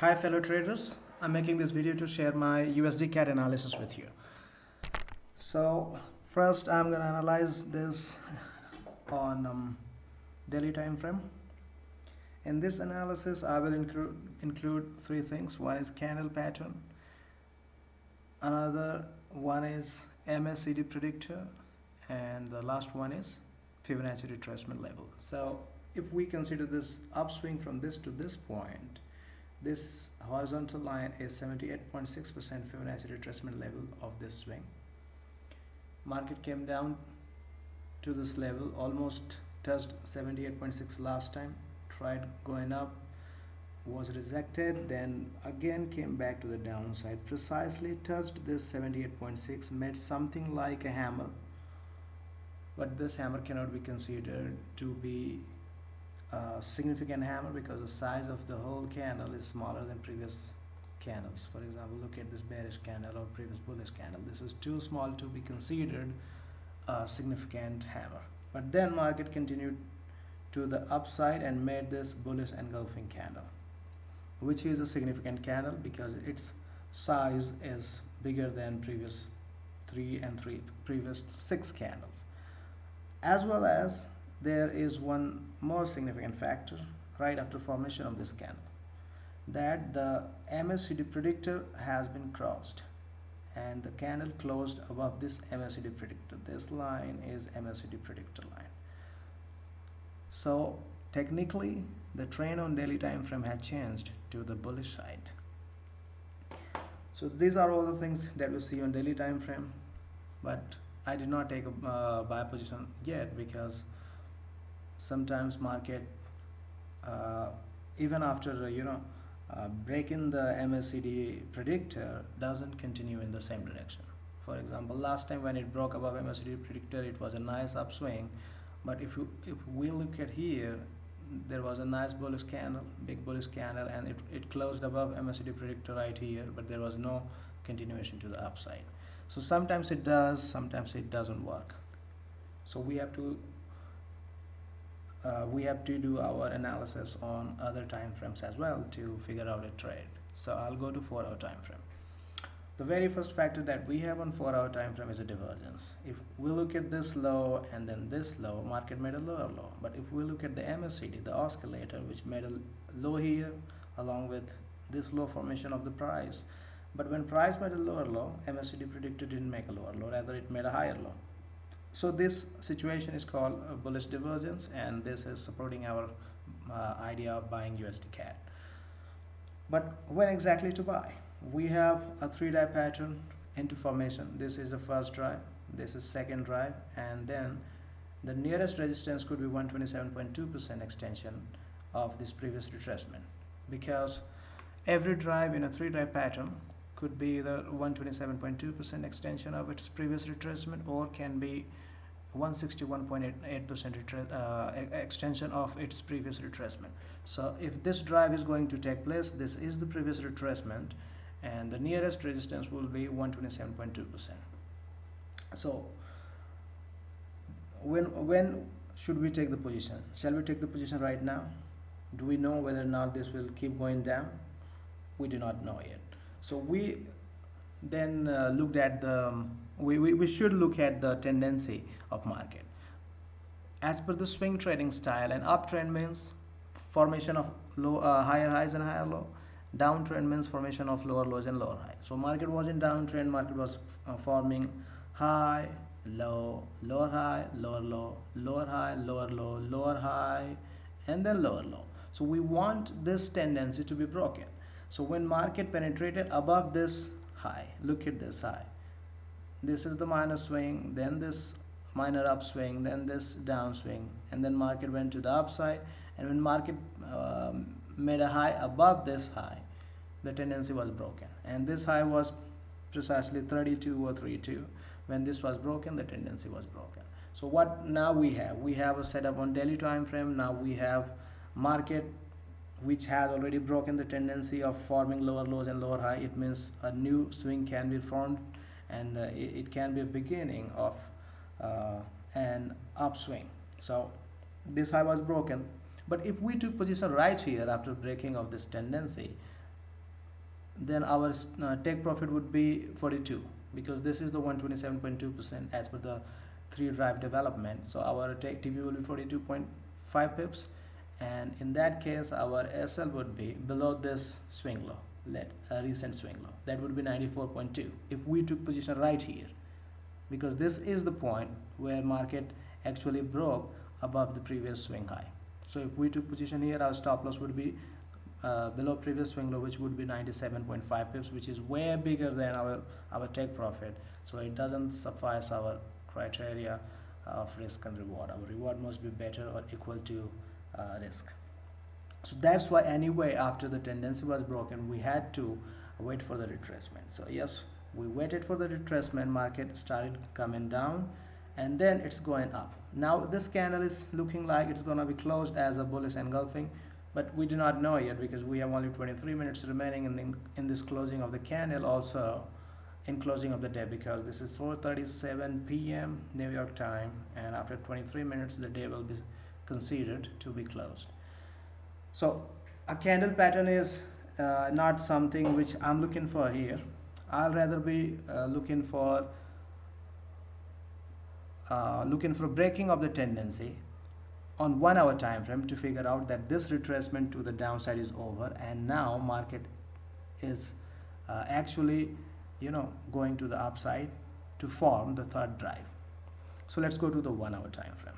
Hi fellow traders, I'm making this video to share my USD CAD analysis with you. So first I'm going to analyze this on daily time frame. In this analysis I will include three things. One is candle pattern, another one is MACD predictor, and the last one is Fibonacci retracement level. So if we consider this upswing from this to this point, this horizontal line is 78.6% Fibonacci retracement level of this swing. Market came down to this level, almost touched 78.6 last time, tried going up, was rejected, then again came back to the downside, precisely touched this 78.6, made something like a hammer, but this hammer cannot be considered to be a significant hammer because the size of the whole candle is smaller than previous candles. For example, look at this bearish candle or previous bullish candle. This is too small to be considered a significant hammer. But then market continued to the upside and made this bullish engulfing candle, which is a significant candle because its size is bigger than previous previous six candles. As well as there is one more significant factor right after formation of this candle, that the MACD predictor has been crossed and the candle closed above this MACD predictor. This line is MACD predictor line. So technically the trend on daily time frame had changed to the bullish side. So these are all the things that we see on daily time frame, but I did not take a buy position yet because sometimes market even after breaking the MACD predictor doesn't continue in the same direction. For example, last time when it broke above MACD predictor, it was a nice upswing, but if we look at here, there was a nice bullish candle, big bullish candle, and it closed above MACD predictor right here, but there was no continuation to the upside. So sometimes it does, sometimes it doesn't work. So we have to do our analysis on other time frames as well to figure out a trade. So I'll go to 4-hour time frame. The very first factor that we have on 4-hour time frame is a divergence. If we look at this low and then this low, market made a lower low. But if we look at the MACD, the oscillator, which made a low here along with this low formation of the price, but when price made a lower low, MACD predictor didn't make a lower low, rather it made a higher low. So this situation is called a bullish divergence, and this is supporting our idea of buying USD CAD. But when exactly to buy? We have a 3-die pattern into formation. This is the first drive, this is second drive, and then the nearest resistance could be 127.2% extension of this previous retracement, because every drive in a 3-die pattern could be the 127.2% extension of its previous retracement, or can be 161.8% extension of its previous retracement. So if this drive is going to take place, this is the previous retracement, and the nearest resistance will be 127.2%. So when should we take the position? Shall we take the position right now? Do we know whether or not this will keep going down? We do not know yet. So we then looked at the we should look at the tendency of market. As per the swing trading style, an uptrend means formation of higher highs and higher low. Downtrend means formation of lower lows and lower highs. So market was in downtrend, market was forming high, low, lower high, lower low, lower high, lower low, lower high, and then lower low. So we want this tendency to be broken. So when market penetrated above this high, look at this high. This is the minor swing, then this minor upswing, then this downswing, and then market went to the upside. And when market made a high above this high, the tendency was broken. And this high was precisely 32 or 32. When this was broken, the tendency was broken. So what now we have? We have a setup on daily time frame. Now we have market which has already broken the tendency of forming lower lows and lower high. It means a new swing can be formed, and it can be a beginning of an upswing. So this high was broken, but if we took position right here after breaking of this tendency, then our take profit would be 42, because this is the 127.2% as per the 3 drive development. So our take TP will be 42.5 pips, and in that case our SL would be below this swing low, recent swing low, that would be 94.2 if we took position right here, because this is the point where market actually broke above the previous swing high. So if we took position here, our stop loss would be below previous swing low, which would be 97.5 pips, which is way bigger than our take profit. So it doesn't suffice our criteria of risk and reward. Our reward must be better or equal to risk. So that's why anyway, after the tendency was broken, we had to wait for the retracement. So yes, we waited for the retracement, market started coming down, and then it's going up. Now this candle is looking like it's gonna be closed as a bullish engulfing, but we do not know yet because we have only 23 minutes remaining in this closing of the candle, also in closing of the day, because this is 4:37 p.m. New York time, and after 23 minutes the day will be considered to be closed. So a candle pattern is not something which I'm looking for here. I'll rather be looking for breaking of the tendency on 1 hour time frame to figure out that this retracement to the downside is over, and now market is actually going to the upside to form the third drive. So let's go to the 1 hour time frame.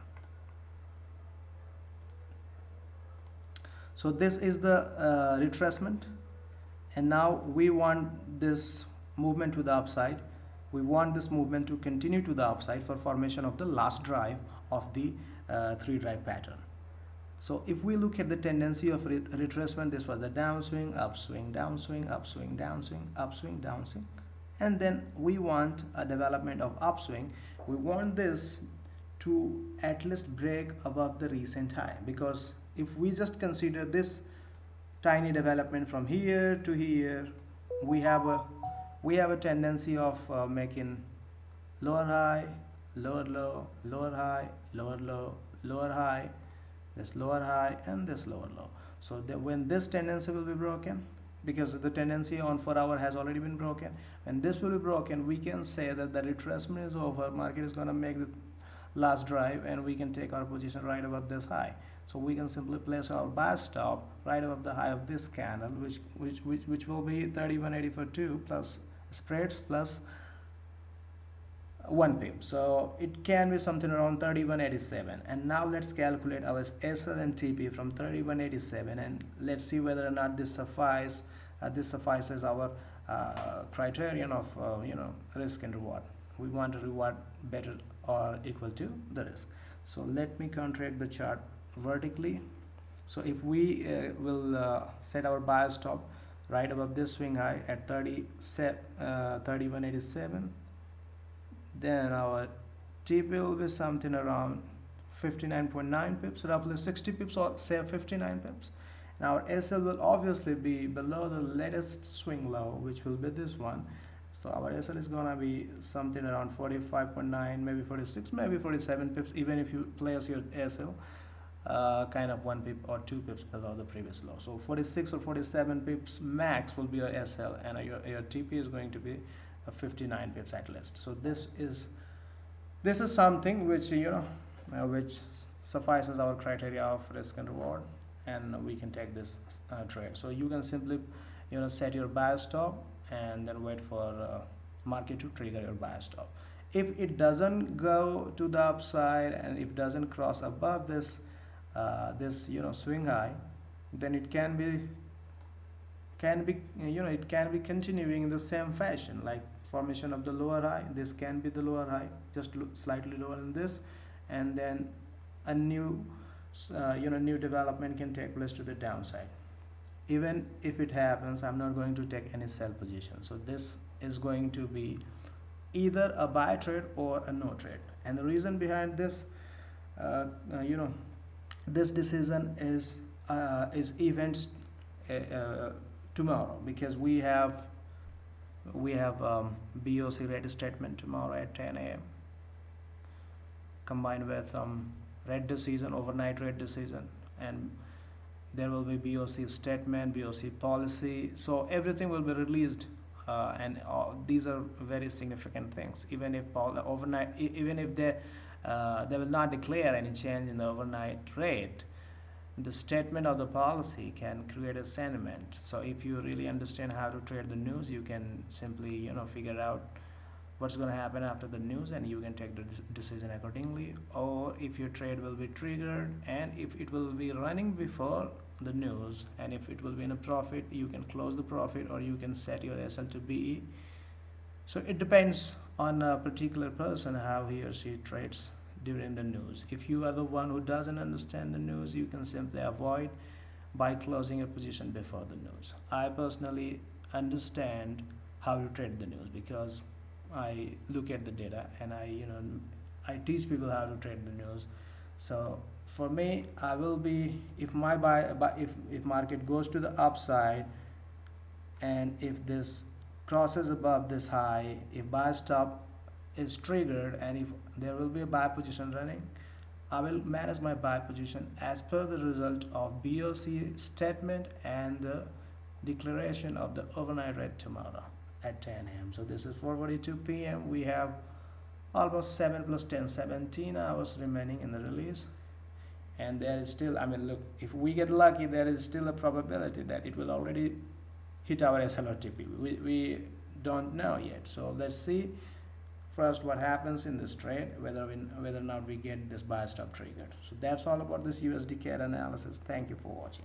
So this is the retracement, and now we want this movement to the upside. We want this movement to continue to the upside for formation of the last drive of the 3 drive pattern. So if we look at the tendency of retracement, this was the downswing, upswing, downswing, upswing, downswing, upswing, downswing, and then we want a development of upswing. We want this to at least break above the recent high, because if we just consider this tiny development from here to here, we have a tendency of making lower high, lower low, lower high, lower low, lower high, this lower high, and this lower low. So when this tendency will be broken, because the tendency on 4 hour has already been broken, when this will be broken, we can say that the retracement is over, market is going to make the last drive, and we can take our position right above this high. So we can simply place our buy stop right above the high of this candle, which will be 31.84.2 plus spreads plus 1 pip. So it can be something around 31.87. And now let's calculate our SL and TP from 31.87, and let's see whether or not this suffices our criterion of risk and reward. We want a reward better or equal to the risk. So let me contract the chart vertically. So if we will set our buy stop right above this swing high at 31.87, then our TP will be something around 59.9 pips, roughly 60 pips, or say 59 pips. And our SL will obviously be below the latest swing low, which will be this one. So our SL is gonna be something around 45.9, maybe 46, maybe 47 pips, even if you place your SL kind of 1 pip or 2 pips below the previous low. So 46 or 47 pips max will be your SL, and your TP is going to be 59 pips at least. So this is something which which suffices our criteria of risk and reward, and we can take this trade. So you can simply set your buy stop and then wait for market to trigger your buy stop. If it doesn't go to the upside and if it doesn't cross above this swing high, then it can be continuing in the same fashion, like formation of the lower high. This can be the lower high, just slightly lower than this, and then a new new development can take place to the downside. Even if it happens, I'm not going to take any sell position. So this is going to be either a buy trade or a no trade. And the reason behind this this decision is events tomorrow, because we have BOC rate statement tomorrow at 10 a.m. combined with red decision, overnight rate decision, and there will be BOC statement, BOC policy, so everything will be released, and these are very significant things. Even if overnight, even if they will not declare any change in the overnight rate, the statement of the policy can create a sentiment. So if you really understand how to trade the news, you can simply, figure out what's going to happen after the news, and you can take the decision accordingly. Or if your trade will be triggered, and if it will be running before the news, and if it will be in a profit, you can close the profit, or you can set your SL to BE. So it depends on a particular person how he or she trades during the news. If you are the one who doesn't understand the news, you can simply avoid by closing a position before the news. I personally understand how to trade the news because I look at the data, and I teach people how to trade the news. So for me, I will be, if my if market goes to the upside, and if this crosses above this high, if buy stop is triggered, and if there will be a buy position running, I will manage my buy position as per the result of BOC statement and the declaration of the overnight rate tomorrow at 10 a.m. So this is 4:42 p.m. We have almost 7 plus 10, 17 hours remaining in the release, and there is still, look, if we get lucky, there is still a probability that it will already hit our SLRTP. We don't know yet, so let's see first what happens in this trade, whether or not we get this buy stop triggered. So that's all about this USD CAD analysis. Thank you for watching.